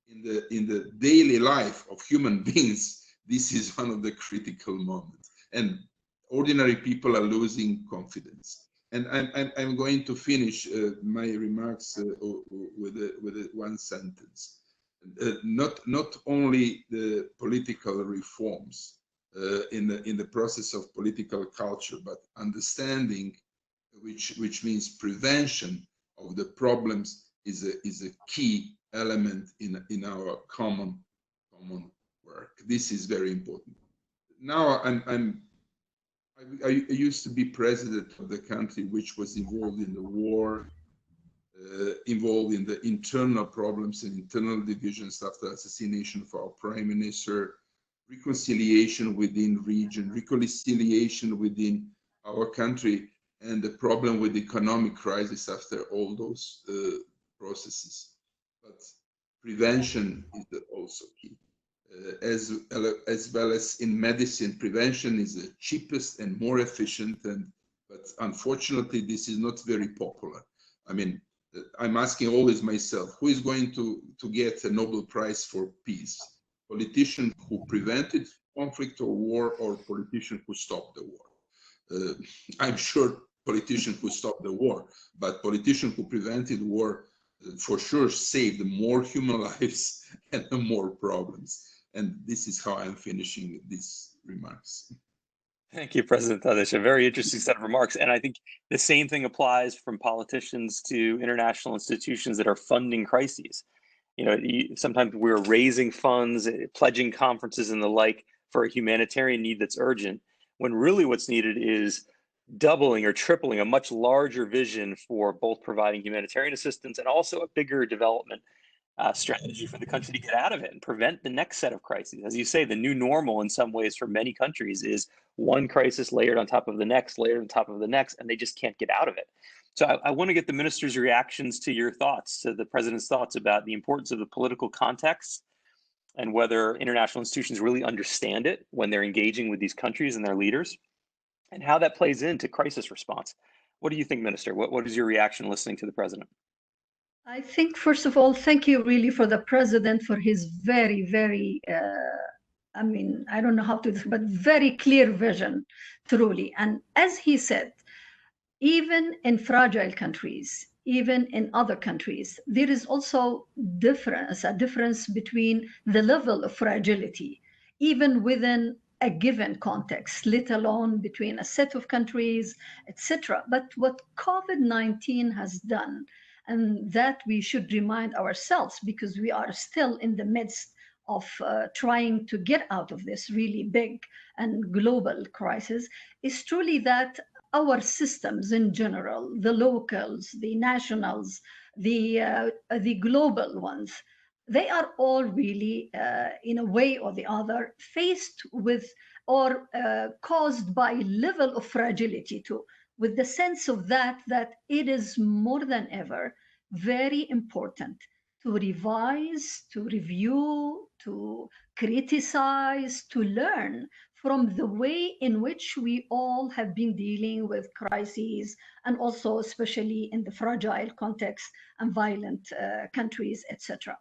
in the daily life of human beings. This is one of the critical moments, and ordinary people are losing confidence. And I'm going to finish my remarks with one sentence. Not only the political reforms in the process of political culture, but understanding, which means prevention of the problems, is a key element in our common work. This is very important. Now I used to be president of the country which was involved in the war, involved in the internal problems and internal divisions after the assassination of our prime minister, reconciliation within region, reconciliation within our country, and the problem with economic crisis after all those processes. But prevention is also key. As well as in medicine, prevention is the cheapest and more efficient, but unfortunately this is not very popular. I mean, I'm asking always myself, who is going to get a Nobel Prize for peace? Politician who prevented conflict or war, or politician who stopped the war? I'm sure politician who stopped the war, but politician who prevented war for sure saved more human lives and more problems. And this is how I'm finishing these remarks. Thank you, President Tadić. A very interesting set of remarks. And I think the same thing applies from politicians to international institutions that are funding crises. You know, sometimes we're raising funds, pledging conferences and the like for a humanitarian need that's urgent, when really what's needed is doubling or tripling a much larger vision for both providing humanitarian assistance and also a bigger development strategy for the country to get out of it and prevent the next set of crises. As you say, the new normal in some ways for many countries is one crisis layered on top of the next, layered on top of the next, and they just can't get out of it. So I want to get the minister's reactions to your thoughts, to the president's thoughts about the importance of the political context and whether international institutions really understand it when they're engaging with these countries and their leaders, and how that plays into crisis response. What do you think, Minister? What is your reaction listening to the president? I think, first of all, thank you really for the president for his very, very, I mean, I don't know how to, but very clear vision, truly. And as he said, even in fragile countries, even in other countries, there is also a difference between the level of fragility, even within a given context, let alone between a set of countries, etc. But what COVID-19 has done, and that we should remind ourselves, because we are still in the midst of trying to get out of this really big and global crisis, is truly that our systems in general, the locals, the nationals, the global ones, they are all really, in a way or the other, faced with or caused by level of fragility too, with the sense of that it is more than ever very important to revise, to review, to criticize, to learn from the way in which we all have been dealing with crises, and also especially in the fragile context and violent countries, etc.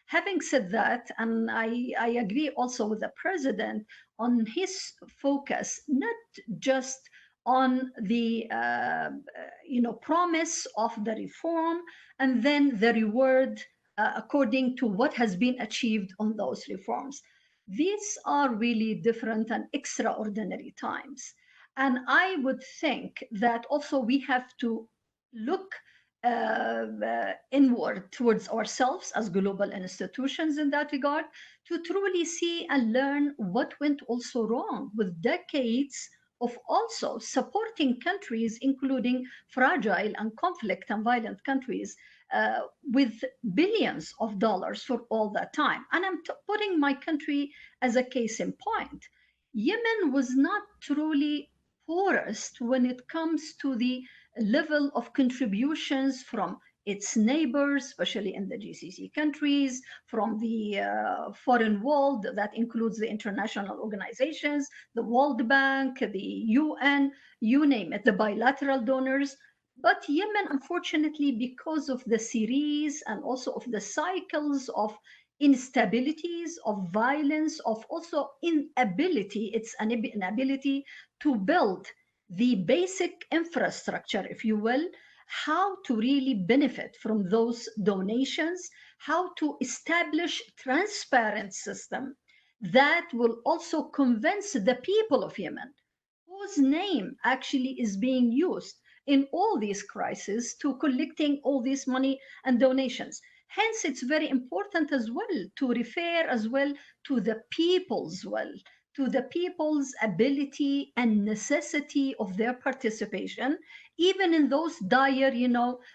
Having said that, and I agree also with the president on his focus, not just on the promise of the reform and then the reward according to what has been achieved on those reforms. These are really different and extraordinary times. And I would think that also we have to look inward towards ourselves as global institutions in that regard, to truly see and learn what went also wrong with decades of also supporting countries, including fragile and conflict and violent countries, with billions of dollars for all that time. And I'm putting my country as a case in point. Yemen was not truly poorest when it comes to the level of contributions from its neighbors, especially in the GCC countries, from the foreign world, that includes the international organizations, the World Bank, the UN, you name it, the bilateral donors. But Yemen, unfortunately, because of the series and also of the cycles of instabilities, of violence, of also inability, its inability to build the basic infrastructure, if you will, how to really benefit from those donations, how to establish transparent system that will also convince the people of Yemen, whose name actually is being used in all these crises, to collecting all this money and donations. Hence, it's very important as well to refer as well to the people's will, to the people's ability and necessity of their participation, even in those dire,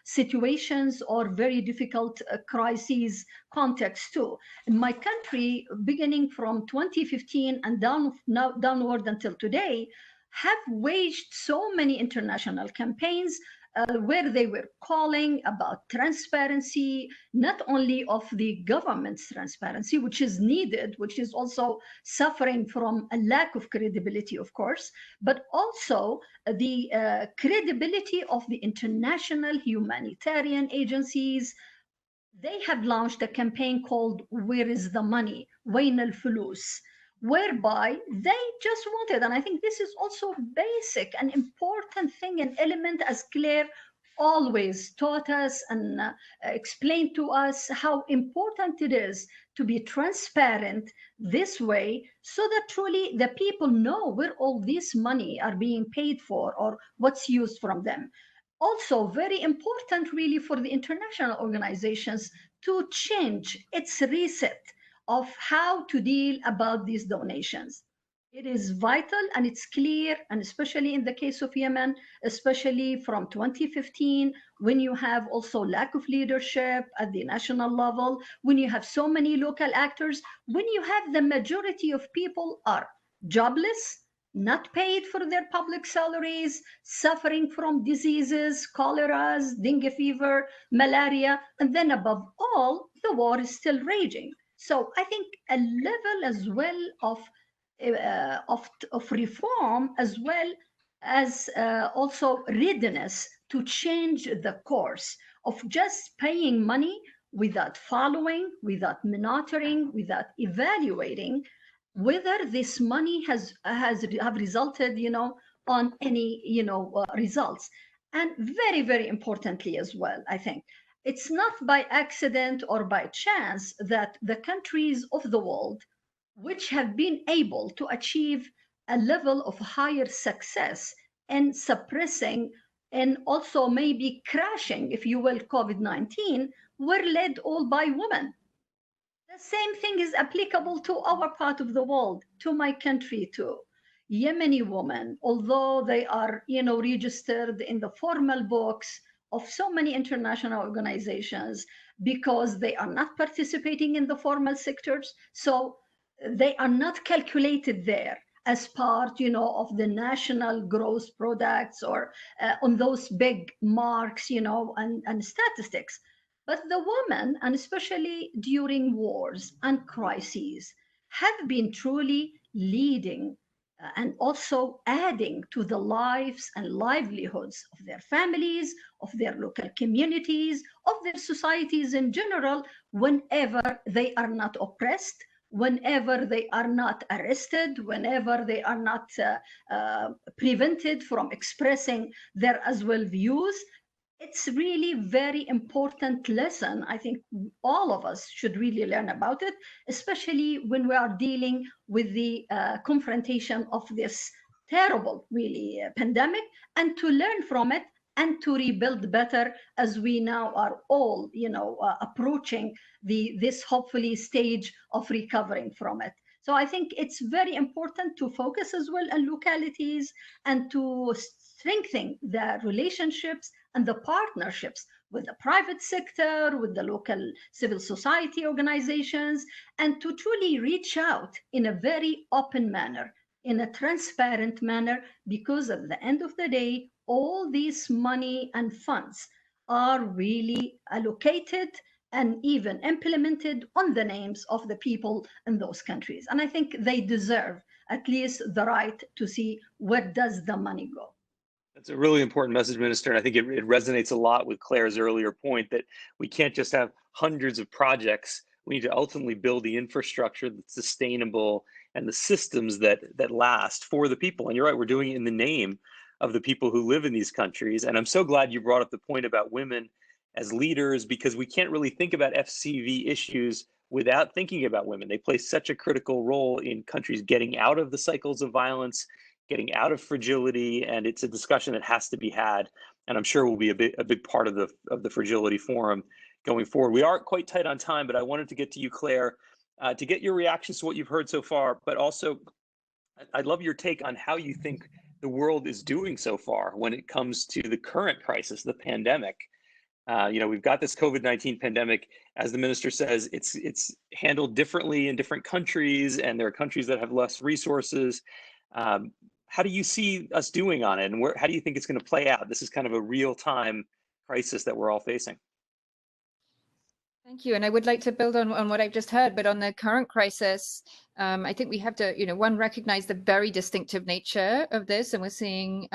situations or very difficult crises contexts too. In my country, beginning from 2015 and downward until today, have waged so many international campaigns where they were calling about transparency, not only of the government's transparency, which is needed, which is also suffering from a lack of credibility, of course, but also the credibility of the international humanitarian agencies. They have launched a campaign called Where is the Money? Wayn al-Fulus, whereby they just wanted, and I think this is also basic and important thing and element, as Claire always taught us and explained to us how important it is to be transparent this way, so that truly the people know where all this money are being paid for or what's used from them. Also very important really for the international organizations to change its reset of how to deal about these donations. It is vital and it's clear, and especially in the case of Yemen, especially from 2015, when you have also lack of leadership at the national level, when you have so many local actors, when you have the majority of people are jobless, not paid for their public salaries, suffering from diseases, choleras, dengue fever, malaria, and then above all, the war is still raging. So I think a level as well of reform, as well as also readiness to change the course of just paying money without following, without monitoring, without evaluating whether this money have resulted, on any, results. And very, very importantly as well, I think, it's not by accident or by chance that the countries of the world which have been able to achieve a level of higher success in suppressing and also maybe crashing, if you will, COVID-19, were led all by women. The same thing is applicable to our part of the world, to my country too. Yemeni women, although they are, registered in the formal books of so many international organizations because they are not participating in the formal sectors. So they are not calculated there as part, of the national gross products or on those big marks, and statistics. But the women, and especially during wars and crises, have been truly leading and also adding to the lives and livelihoods of their families, of their local communities, of their societies in general, whenever they are not oppressed, whenever they are not arrested, whenever they are not prevented from expressing their as well views. It's really very important lesson. I think all of us should really learn about it, especially when we are dealing with the confrontation of this terrible, really, pandemic, and to learn from it and to rebuild better as we now are all, approaching this hopefully stage of recovering from it. So I think it's very important to focus as well on localities and to strengthen the relationships and the partnerships with the private sector, with the local civil society organizations, and to truly reach out in a very open manner, in a transparent manner, because at the end of the day, all this money and funds are really allocated and even implemented on the names of the people in those countries. And I think they deserve at least the right to see where does the money go. That's a really important message, Minister. And I think it resonates a lot with Claire's earlier point that we can't just have hundreds of projects. We need to ultimately build the infrastructure that's sustainable and the systems that last for the people. And you're right, we're doing it in the name of the people who live in these countries. And I'm so glad you brought up the point about women as leaders, because we can't really think about FCV issues without thinking about women. They play such a critical role in countries getting out of the cycles of violence, getting out of fragility, and it's a discussion that has to be had, and I'm sure will be a big part of the Fragility Forum going forward. We are quite tight on time, but I wanted to get to you, Claire, to get your reactions to what you've heard so far, but also I'd love your take on how you think the world is doing so far when it comes to the current crisis, the pandemic. We've got this COVID-19 pandemic, as the minister says, it's handled differently in different countries, and there are countries that have less resources. How do you see us doing on it, and how do you think it's going to play out? This is kind of a real-time crisis that we're all facing. Thank you. And I would like to build on what I've just heard, but on the current crisis, I think we have to, one, recognize the very distinctive nature of this. And we're seeing,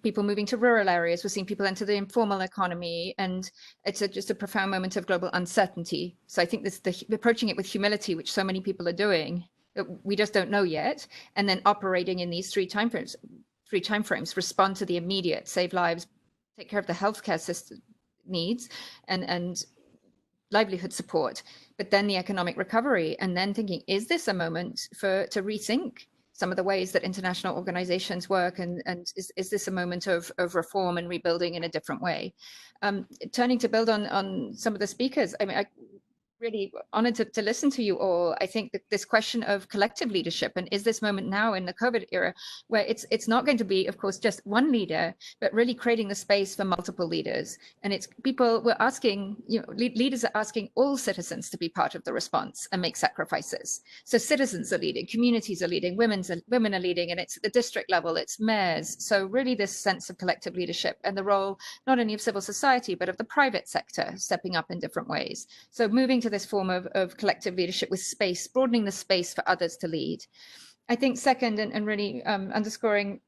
people moving to rural areas. We're seeing people enter the informal economy, and it's just a profound moment of global uncertainty. So I think approaching it with humility, which so many people are doing, we just don't know yet, and then operating in these three timeframes: respond to the immediate, save lives, take care of the healthcare system needs, and livelihood support, but then the economic recovery, and then thinking, is this a moment to rethink some of the ways that international organizations work, and is this a moment of reform and rebuilding in a different way? Turning to build on some of the speakers, I really honored to listen to you all. I think that this question of collective leadership, and is this moment now in the COVID era where it's not going to be, of course, just one leader, but really creating the space for multiple leaders. And it's people we're asking, leaders are asking all citizens to be part of the response and make sacrifices. So citizens are leading, communities are leading, women are leading, and it's at the district level, it's mayors. So really this sense of collective leadership and the role not only of civil society, but of the private sector stepping up in different ways. So moving to this form of collective leadership with space, broadening the space for others to lead. I think second, and really underscoring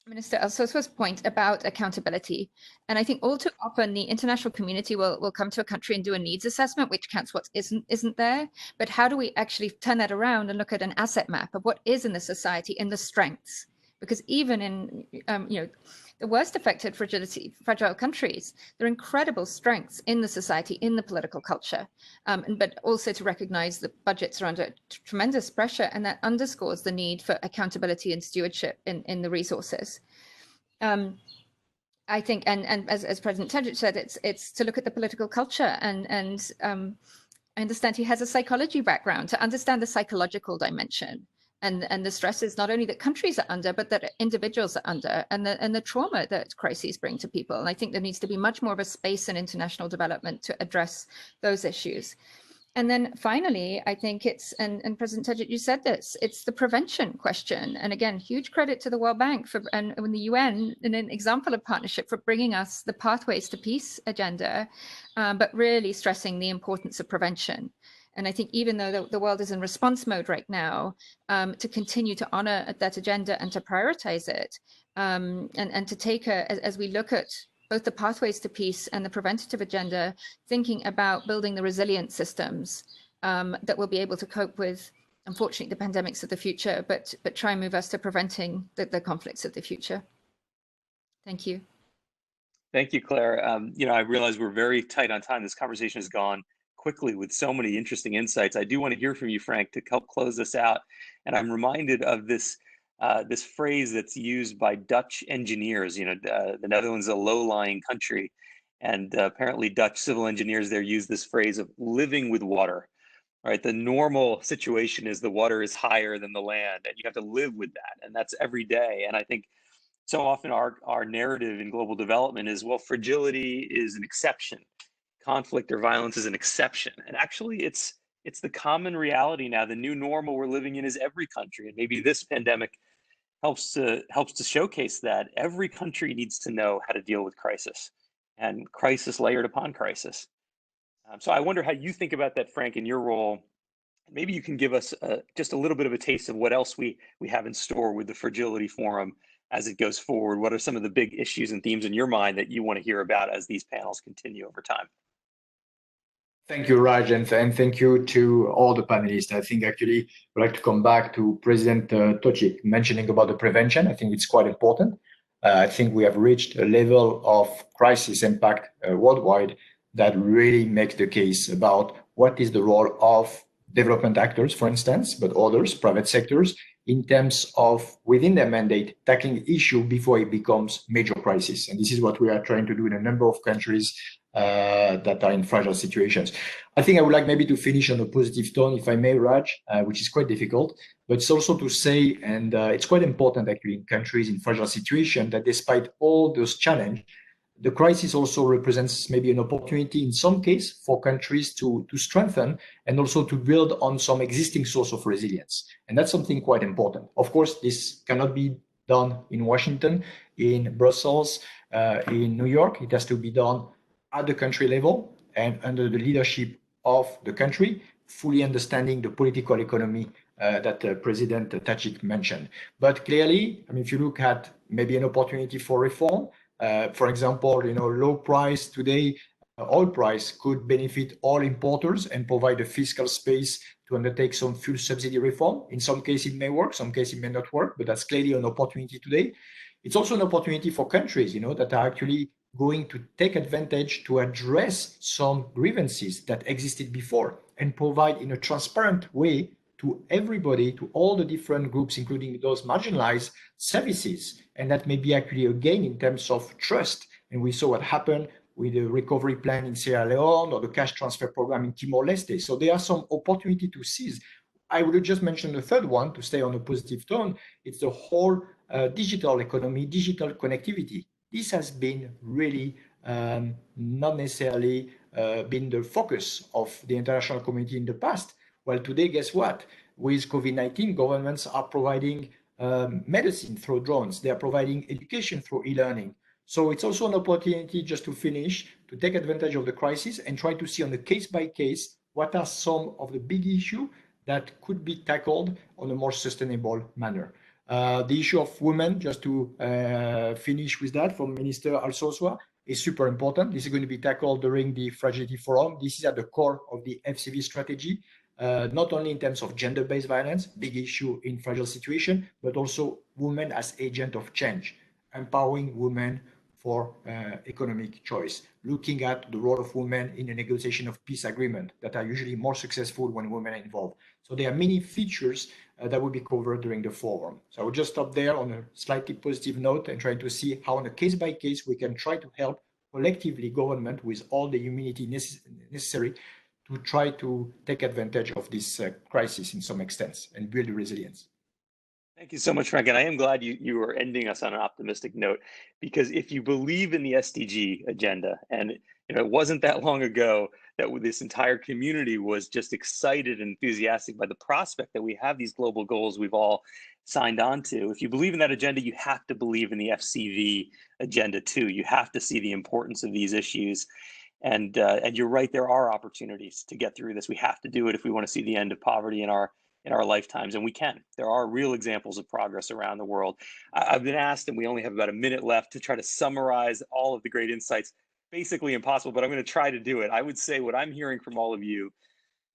Minister Alsoswa's point about accountability. And I think all too often the international community will come to a country and do a needs assessment, which counts what isn't there. But how do we actually turn that around and look at an asset map of what is in the society and the strengths? Because even in the worst affected fragile countries, there are incredible strengths in the society, in the political culture, but also to recognize that budgets are under tremendous pressure, and that underscores the need for accountability and stewardship in the resources. I think, and as President Tadić said, it's to look at the political culture, and I understand he has a psychology background, to understand the psychological dimension and the stresses not only that countries are under, but that individuals are under, and the trauma that crises bring to people. And I think there needs to be much more of a space in international development to address those issues. And then finally, I think it's, and President Tadić, you said this, it's the prevention question. And again, huge credit to the World Bank and the UN, and an example of partnership for bringing us the Pathways to Peace agenda, but really stressing the importance of prevention. And I think even though the world is in response mode right now, to continue to honor that agenda and to prioritize it, and to take as we look at both the pathways to peace and the preventative agenda, thinking about building the resilient systems that will be able to cope with, unfortunately, the pandemics of the future, but try and move us to preventing the conflicts of the future. Thank you. Thank you, Claire. I realize we're very tight on time. This conversation has gone quickly with so many interesting insights. I do want to hear from you, Franck, to help close this out. And I'm reminded of this this phrase that's used by Dutch engineers. The Netherlands is a low-lying country, and apparently Dutch civil engineers there use this phrase of living with water. Right, the normal situation is the water is higher than the land, and you have to live with that, and that's every day. And I think so often our narrative in global development is, well, fragility is an exception. Conflict or violence is an exception. And actually it's the common reality now. The new normal we're living in is every country. And maybe this pandemic helps to showcase that every country needs to know how to deal with crisis, and crisis layered upon crisis. So I wonder how you think about that, Franck, in your role. Maybe you can give us just a little bit of a taste of what else we have in store with the Fragility Forum as it goes forward. What are some of the big issues and themes in your mind that you want to hear about as these panels continue over time? Thank you, Raj, and thank you to all the panelists. I think actually I'd like to come back to President Tadić mentioning about the prevention. I think it's quite important. I think we have reached a level of crisis impact worldwide that really makes the case about what is the role of development actors, for instance, but others, private sectors, in terms of within their mandate, tackling the issue before it becomes major crisis. And this is what we are trying to do in a number of countries that are in fragile situations. I think I would like maybe to finish on a positive tone, if I may, Raj, which is quite difficult, but it's also to say, and it's quite important actually in countries in fragile situation, that despite all those challenges, the crisis also represents maybe an opportunity in some case for countries to strengthen and also to build on some existing source of resilience. And that's something quite important. Of course, this cannot be done in Washington, in Brussels, in New York. It has to be done at the country level and under the leadership of the country, fully understanding the political economy that President Tadić mentioned. But clearly, I mean, if you look at maybe an opportunity for reform, for example, low price today, oil price could benefit all importers and provide a fiscal space to undertake some fuel subsidy reform. In some cases it may work, some cases it may not work, but that's clearly an opportunity today. It's also an opportunity for countries, that are actually going to take advantage to address some grievances that existed before and provide in a transparent way to everybody, to all the different groups, including those marginalized, services. And that may be actually a gain in terms of trust. And we saw what happened with the recovery plan in Sierra Leone or the cash transfer program in Timor-Leste. So there are some opportunity to seize. I would just mention the third one to stay on a positive tone. It's the whole digital economy, digital connectivity. This has been really not necessarily been the focus of the international community in the past. Well, today, guess what? With COVID-19, governments are providing medicine through drones. They are providing education through e-learning. So it's also an opportunity, just to finish, to take advantage of the crisis and try to see on a case-by-case what are some of the big issues that could be tackled on a more sustainable manner. The issue of women, just to finish with that, from Minister Alsoswa, is super important. This is going to be tackled during the Fragility Forum. This is at the core of the FCV strategy. Not only in terms of gender-based violence, big issue in fragile situation, but also women as agent of change, empowering women for economic choice, looking at the role of women in the negotiation of peace agreement that are usually more successful when women are involved. So there are many features that will be covered during the forum. So I will just stop there on a slightly positive note and try to see how on a case-by-case we can try to help collectively government with all the humility necessary to try to take advantage of this crisis in some extent and build resilience. Thank you so much, Frank. And I am glad you are ending us on an optimistic note, because if you believe in the SDG agenda, and it wasn't that long ago that this entire community was just excited and enthusiastic by the prospect that we have these global goals we've all signed on to. If you believe in that agenda, you have to believe in the FCV agenda too. You have to see the importance of these issues. And you're right, there are opportunities to get through this. We have to do it if we want to see the end of poverty in our lifetimes, and we can. There are real examples of progress around the world. I've been asked, and we only have about a minute left, to try to summarize all of the great insights. Basically impossible, but I'm going to try to do it. I would say what I'm hearing from all of you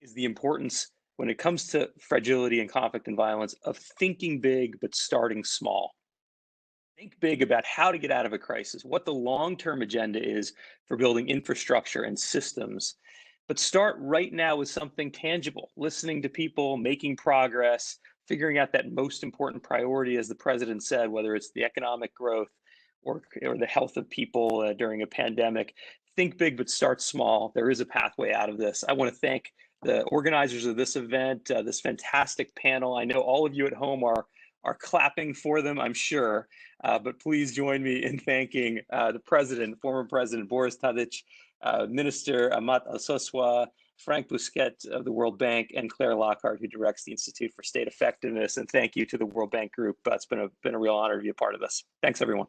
is the importance, when it comes to fragility and conflict and violence, of thinking big but starting small. Think big about how to get out of a crisis, what the long-term agenda is for building infrastructure and systems. But start right now with something tangible, listening to people, making progress, figuring out that most important priority, as the president said, whether it's the economic growth or the health of people during a pandemic. Think big, but start small. There is a pathway out of this. I want to thank the organizers of this event, this fantastic panel. I know all of you at home are clapping for them, I'm sure, but please join me in thanking the president, former president Boris Tadić, Minister Amat Alsoswa, Franck Bousquet of the World Bank, and Claire Lockhart, who directs the Institute for State Effectiveness. And thank you to the World Bank Group. It's been a real honor to be a part of this. Thanks, everyone.